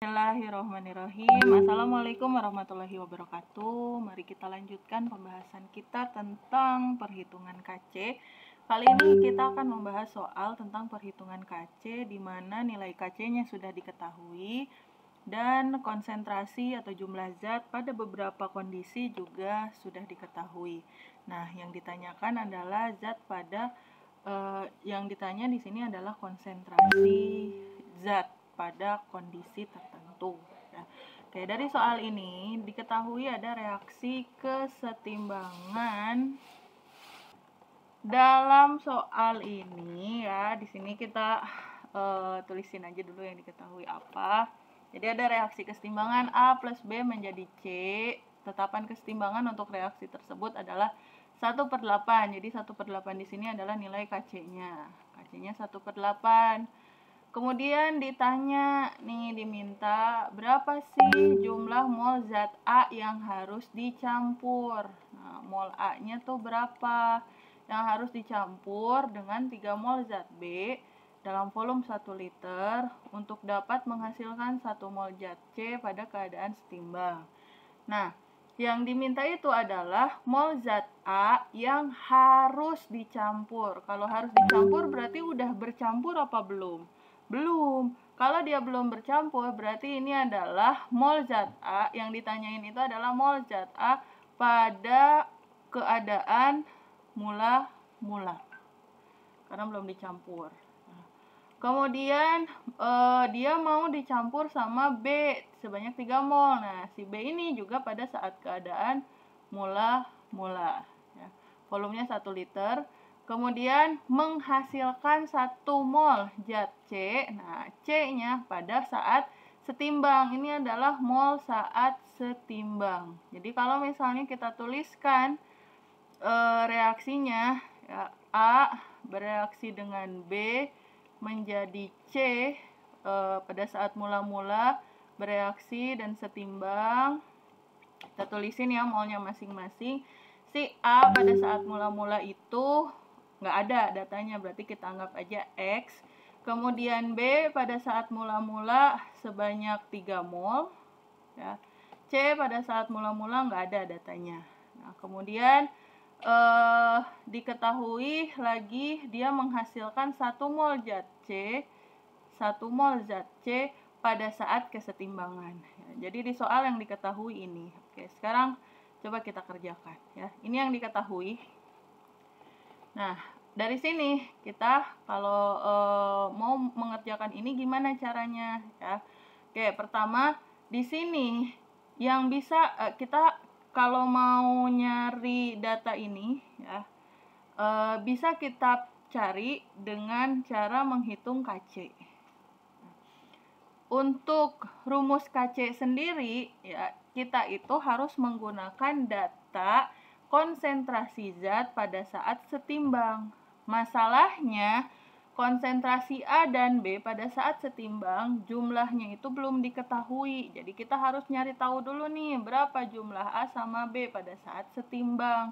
Bismillahirrahmanirrahim. Assalamualaikum warahmatullahi wabarakatuh. Mari kita lanjutkan pembahasan kita tentang perhitungan KC. Kali ini kita akan membahas soal tentang perhitungan KC di mana nilai KC-nya sudah diketahui dan konsentrasi atau jumlah zat pada beberapa kondisi juga sudah diketahui. Nah, yang ditanyakan adalah zat pada yang ditanya di sini adalah konsentrasi zat pada kondisi tertentu. Ya. Oke, dari soal ini diketahui ada reaksi kesetimbangan dalam soal ini ya. Di sini kita tulisin aja dulu yang diketahui apa. Jadi ada reaksi kesetimbangan A plus B menjadi C. Tetapan kesetimbangan untuk reaksi tersebut adalah 1/8. Jadi 1/8 di sini adalah nilai KC-nya. KC-nya 1/8. Kemudian diminta berapa sih jumlah mol zat A yang harus dicampur. Nah, mol A-nya tuh berapa yang harus dicampur dengan 3 mol zat B dalam volume 1 liter untuk dapat menghasilkan 1 mol zat C pada keadaan setimbang. Nah, yang diminta itu adalah mol zat A yang harus dicampur. Kalau harus dicampur berarti udah bercampur apa belum? Belum. Kalau dia belum bercampur, berarti ini adalah mol zat A. Yang ditanyain itu adalah mol zat A pada keadaan mula-mula. Karena belum dicampur. Kemudian dia mau dicampur sama B sebanyak 3 mol. Nah, si B ini juga pada saat keadaan mula-mula. Ya. Volumenya 1 liter. Kemudian menghasilkan 1 mol zat C. Nah, C-nya pada saat setimbang. Ini adalah mol saat setimbang. Jadi kalau misalnya kita tuliskan reaksinya, ya, A bereaksi dengan B menjadi C pada saat mula-mula bereaksi dan setimbang. Kita tulisin ya molnya masing-masing. Si A pada saat mula-mula itu nggak ada datanya, berarti kita anggap aja X. Kemudian B pada saat mula-mula sebanyak 3 mol. Ya. C pada saat mula-mula nggak ada datanya. Nah, kemudian diketahui lagi dia menghasilkan 1 mol zat C, 1 mol zat C pada saat kesetimbangan. Ya, jadi di soal yang diketahui ini. Oke, sekarang coba kita kerjakan ya. Ini yang diketahui. Nah, dari sini kita kalau mau mengerjakan ini gimana caranya ya. Oke, pertama di sini yang bisa kita kalau mau nyari data ini ya bisa kita cari dengan cara menghitung KC. Untuk rumus KC sendiri ya kita itu harus menggunakan data konsentrasi zat pada saat setimbang. Masalahnya konsentrasi A dan B pada saat setimbang jumlahnya itu belum diketahui. Jadi kita harus nyari tahu dulu nih berapa jumlah A sama B pada saat setimbang.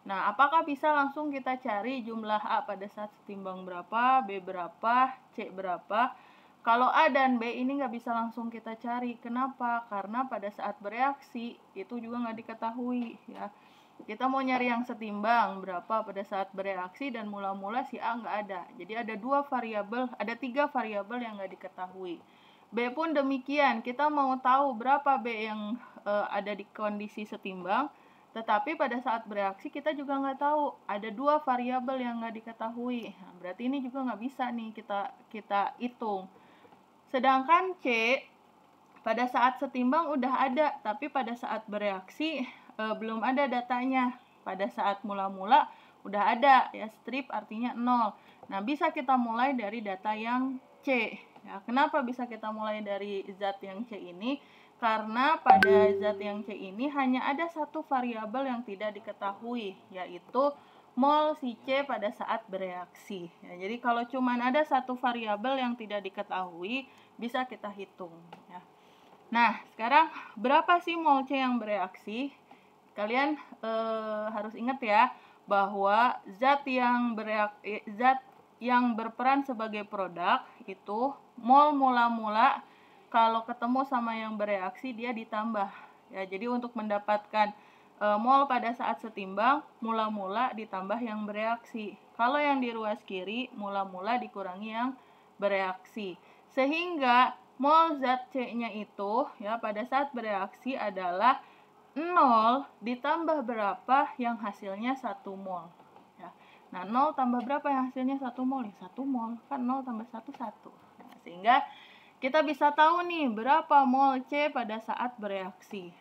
Nah, apakah bisa langsung kita cari jumlah A pada saat setimbang berapa, B berapa, C berapa? Kalau A dan B ini nggak bisa langsung kita cari. Kenapa? Karena pada saat bereaksi itu juga nggak diketahui ya. Kita mau nyari yang setimbang berapa pada saat bereaksi dan mula-mula si A nggak ada. Jadi ada 3 variabel yang nggak diketahui. B pun demikian. Kita mau tahu berapa B yang ada di kondisi setimbang. Tetapi pada saat bereaksi kita juga nggak tahu. Ada 2 variabel yang nggak diketahui. Nah, berarti ini juga nggak bisa nih kita hitung. Sedangkan C pada saat setimbang udah ada, tapi pada saat bereaksi belum ada datanya. Pada saat mula-mula udah ada ya, strip artinya 0. Nah, bisa kita mulai dari data yang C. Ya, kenapa bisa kita mulai dari zat yang C ini? Karena pada zat yang C ini hanya ada 1 variabel yang tidak diketahui, yaitu mol si C pada saat bereaksi. Ya, jadi kalau cuma ada 1 variabel yang tidak diketahui, bisa kita hitung. Ya. Nah, sekarang berapa sih mol C yang bereaksi? Kalian harus ingat ya, bahwa zat yang berperan sebagai produk itu mol mula-mula kalau ketemu sama yang bereaksi dia ditambah. Ya, jadi untuk mendapatkan mol pada saat setimbang, mula-mula ditambah yang bereaksi. Kalau yang di ruas kiri, mula-mula dikurangi yang bereaksi. Sehingga mol zat C-nya itu ya pada saat bereaksi adalah 0 ditambah berapa yang hasilnya 1 mol. Ya. Nah, 0 tambah berapa yang hasilnya 1 mol? Ya, 1 mol. Kan 0 tambah 1, 1. Nah, sehingga kita bisa tahu nih berapa mol C pada saat bereaksi.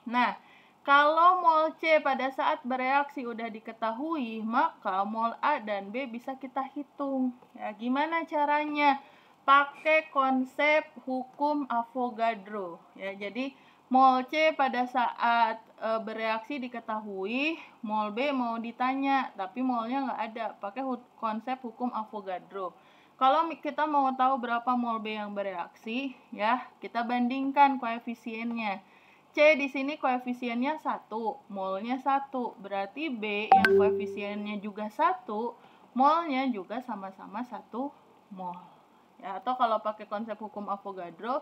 Nah, kalau mol C pada saat bereaksi udah diketahui, maka mol A dan B bisa kita hitung. Ya, gimana caranya? Pakai konsep hukum Avogadro. Ya, jadi mol C pada saat bereaksi diketahui, mol B mau ditanya, tapi molnya nggak ada. Pakai konsep hukum Avogadro. Kalau kita mau tahu berapa mol B yang bereaksi, ya kita bandingkan koefisiennya. C di sini koefisiennya 1, molnya 1. Berarti B yang koefisiennya juga 1, molnya juga sama-sama 1 mol. Ya, atau kalau pakai konsep hukum Avogadro,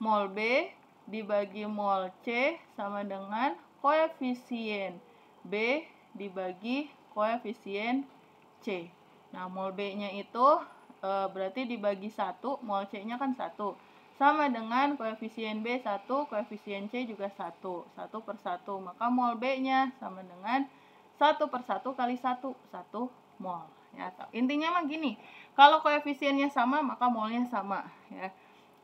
mol B dibagi mol C sama dengan koefisien B dibagi koefisien C. Nah, mol B-nya itu berarti dibagi 1, mol C-nya kan 1. Sama dengan koefisien B 1, koefisien C juga 1. 1 per 1. Maka mol B-nya sama dengan 1 per 1 kali 1. 1 mol. Ya, intinya mah gini, kalau koefisiennya sama, maka molnya sama. Ya.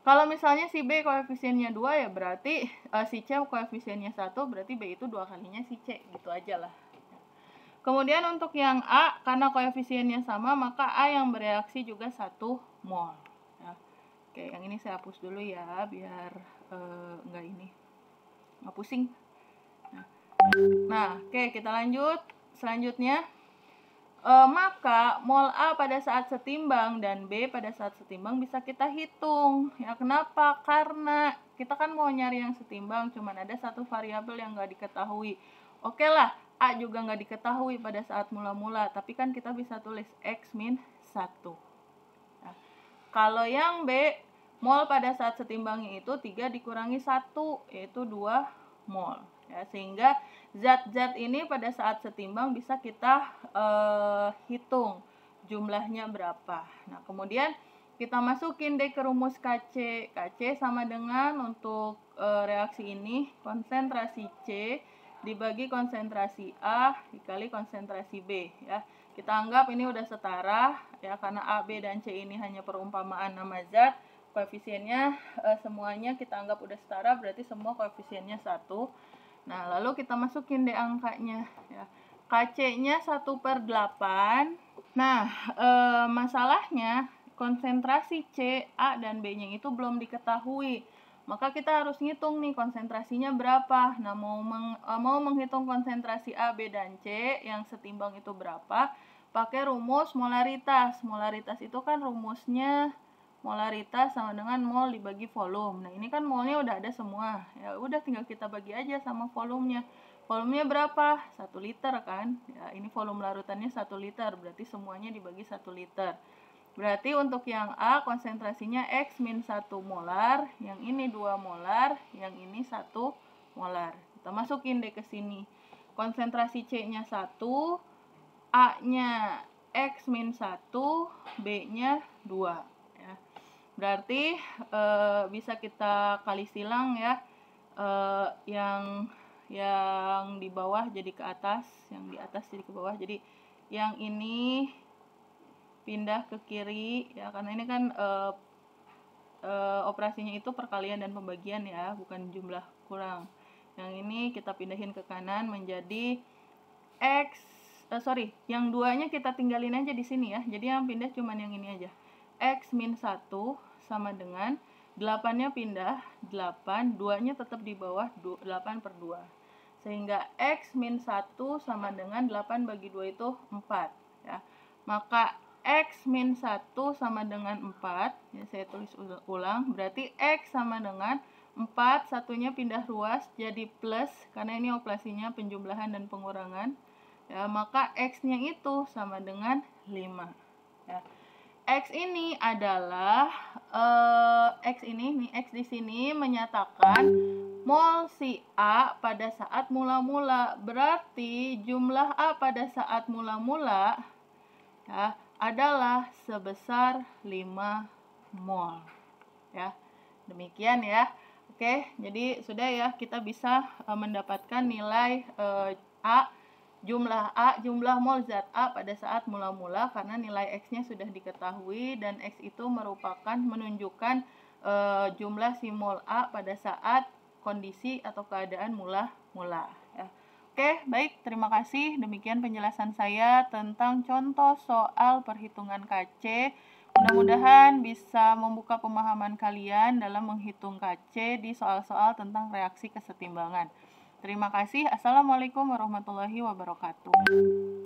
Kalau misalnya si B koefisiennya 2, ya berarti si C koefisiennya 1, berarti B itu 2 kalinya si C. Gitu aja lah. Kemudian untuk yang A, karena koefisiennya sama, maka A yang bereaksi juga 1 mol. Ya. Oke, yang ini saya hapus dulu ya, biar nggak pusing. Nah, oke, kita lanjut. Selanjutnya, maka mol A pada saat setimbang dan B pada saat setimbang bisa kita hitung. Ya, kenapa? Karena kita kan mau nyari yang setimbang, cuman ada satu variabel yang nggak diketahui. Oke lah, A juga nggak diketahui pada saat mula-mula, tapi kan kita bisa tulis X min 1. Nah, kalau yang B, mol pada saat setimbangnya itu 3 dikurangi 1, yaitu 2 mol. Ya, sehingga zat-zat ini pada saat setimbang bisa kita hitung jumlahnya berapa. Nah, kemudian kita masukin deh ke rumus KC. KC sama dengan untuk reaksi ini konsentrasi C dibagi konsentrasi A dikali konsentrasi B. Ya, kita anggap ini udah setara ya, karena A, B, dan C ini hanya perumpamaan nama zat. Koefisiennya semuanya kita anggap udah setara, berarti semua koefisiennya 1. Nah, lalu kita masukin deh angkanya ya. KC-nya 1/8. Nah, masalahnya konsentrasi C, A, dan B-nya itu belum diketahui. Maka kita harus ngitung nih konsentrasinya berapa. Nah, mau menghitung konsentrasi A, B, dan C yang setimbang itu berapa, pakai rumus molaritas. Molaritas itu kan rumusnya molaritas sama dengan mol dibagi volume. Nah, ini kan molnya udah ada semua. Ya udah tinggal kita bagi aja sama volumenya. Volumenya berapa? 1 liter kan? Ya, ini volume larutannya 1 liter, berarti semuanya dibagi 1 liter. Berarti untuk yang A konsentrasinya X min 1 molar, yang ini 2 molar, yang ini 1 molar. Kita masukin deh ke sini. Konsentrasi C-nya 1, A-nya X min 1, B-nya 2. Ya. Berarti bisa kita kali silang ya, yang di bawah jadi ke atas, yang di atas jadi ke bawah. Jadi yang ini pindah ke kiri ya, karena ini kan operasinya itu perkalian dan pembagian ya, bukan jumlah kurang. Yang ini kita pindahin ke kanan menjadi yang 2-nya kita tinggalin aja di sini ya. Jadi yang pindah cuman yang ini aja. X min 1 sama dengan 8-nya pindah 8, 2-nya tetap di bawah 8/2. Sehingga X min 1 sama dengan 8 bagi 2 itu 4 ya. Maka X min 1 sama dengan 4, ya saya tulis ulang, berarti X sama dengan 4, satunya pindah ruas jadi plus, karena ini operasinya penjumlahan dan pengurangan, ya, maka X-nya itu sama dengan 5. Ya. X ini adalah X ini nih, X di sini menyatakan mol si A pada saat mula-mula. Berarti jumlah A pada saat mula-mula ya adalah sebesar 5 mol. Ya. Demikian ya. Oke, jadi sudah ya, kita bisa mendapatkan nilai jumlah mol zat A pada saat mula-mula karena nilai X-nya sudah diketahui dan X itu merupakan menunjukkan jumlah si mol A pada saat kondisi atau keadaan mula-mula ya. Oke, baik, terima kasih. Demikian penjelasan saya tentang contoh soal perhitungan KC. Mudah-mudahan bisa membuka pemahaman kalian dalam menghitung KC di soal-soal tentang reaksi kesetimbangan. Terima kasih. Assalamualaikum warahmatullahi wabarakatuh.